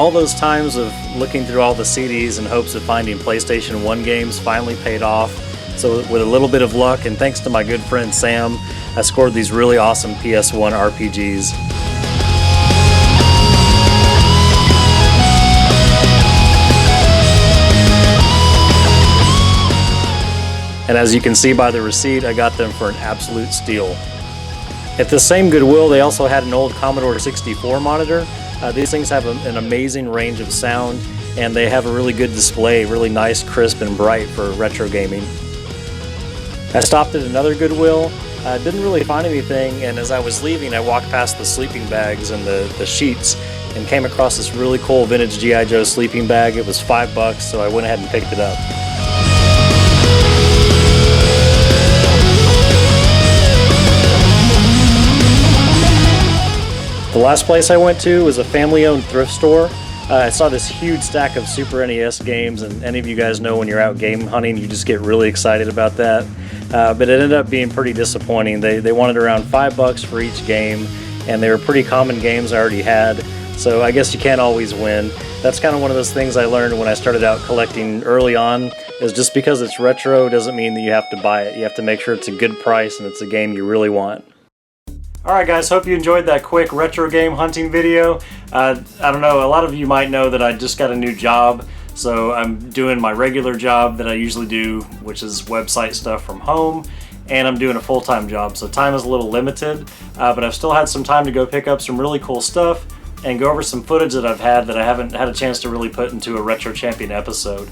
all those times of looking through all the CDs in hopes of finding PlayStation 1 games finally paid off. So with a little bit of luck and thanks to my good friend Sam, I scored these really awesome PS1 RPGs. And as you can see by the receipt, I got them for an absolute steal. At the same Goodwill, they also had an old Commodore 64 monitor. These things have an amazing range of sound, and they have a really good display, really nice, crisp, and bright for retro gaming. I stopped at another Goodwill, didn't really find anything, and as I was leaving, I walked past the sleeping bags and the sheets, and came across this really cool vintage G.I. Joe sleeping bag. It was $5, so I went ahead and picked it up. The last place I went to was a family-owned thrift store. I saw this huge stack of Super NES games, and any of you guys know when you're out game hunting, you just get really excited about that. But it ended up being pretty disappointing. They wanted around $5 for each game, and they were pretty common games I already had, so I guess you can't always win. That's kind of one of those things I learned when I started out collecting early on, is just because it's retro doesn't mean that you have to buy it. You have to make sure it's a good price and it's a game you really want. Alright guys, hope you enjoyed that quick retro game hunting video. I don't know, a lot of you might know that I just got a new job, so I'm doing my regular job that I usually do, which is website stuff from home, and I'm doing a full-time job, so time is a little limited, but I've still had some time to go pick up some really cool stuff and go over some footage that I've had that I haven't had a chance to really put into a Retro Champion episode.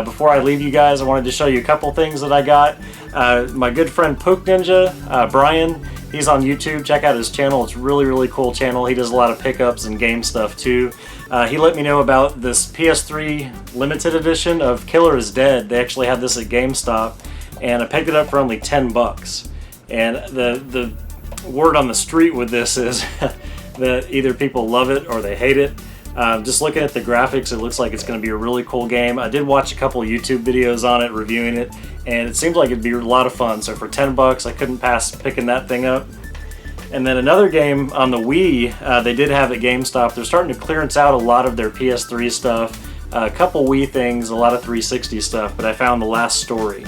Before I leave you guys, I wanted to show you a couple things that I got. My good friend Poke Ninja, Brian, he's on YouTube. Check out his channel. It's a really, really cool channel. He does a lot of pickups and game stuff too. He let me know about this PS3 limited edition of Killer is Dead. They actually had this at GameStop, and I picked it up for only $10. And the word on the street with this is that either people love it or they hate it. Just looking at the graphics, it looks like it's going to be a really cool game. I did watch a couple of YouTube videos on it, reviewing it, and it seems like it'd be a lot of fun. So for $10, I couldn't pass picking that thing up. And then another game on the Wii, they did have at GameStop. They're starting to clearance out a lot of their PS3 stuff, a couple Wii things, a lot of 360 stuff, but I found The Last Story.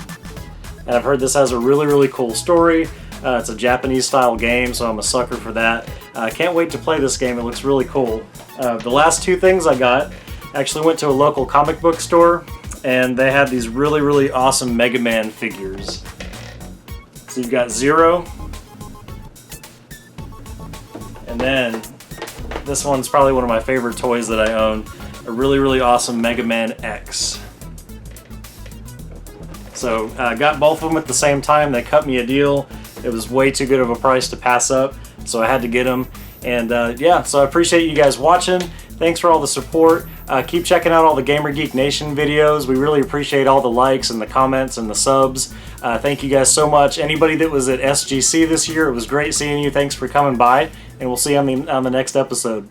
And I've heard this has a really, really cool story. It's a Japanese style game, so I'm a sucker for that. I can't wait to play this game. It looks really cool. The last two things I got, actually went to a local comic book store, and they had these really, really awesome Mega Man figures. So you've got Zero, and then this one's probably one of my favorite toys that I own, a really, really awesome Mega Man X. So I got both of them at the same time. They cut me a deal. It was way too good of a price to pass up, so I had to get them. And yeah, so I appreciate you guys watching. Thanks for all the support. Keep checking out all the Gamer Geek Nation videos. We really appreciate all the likes and the comments and the subs. Thank you guys so much. Anybody that was at SGC this year, it was great seeing you. Thanks for coming by, and we'll see you on the next episode.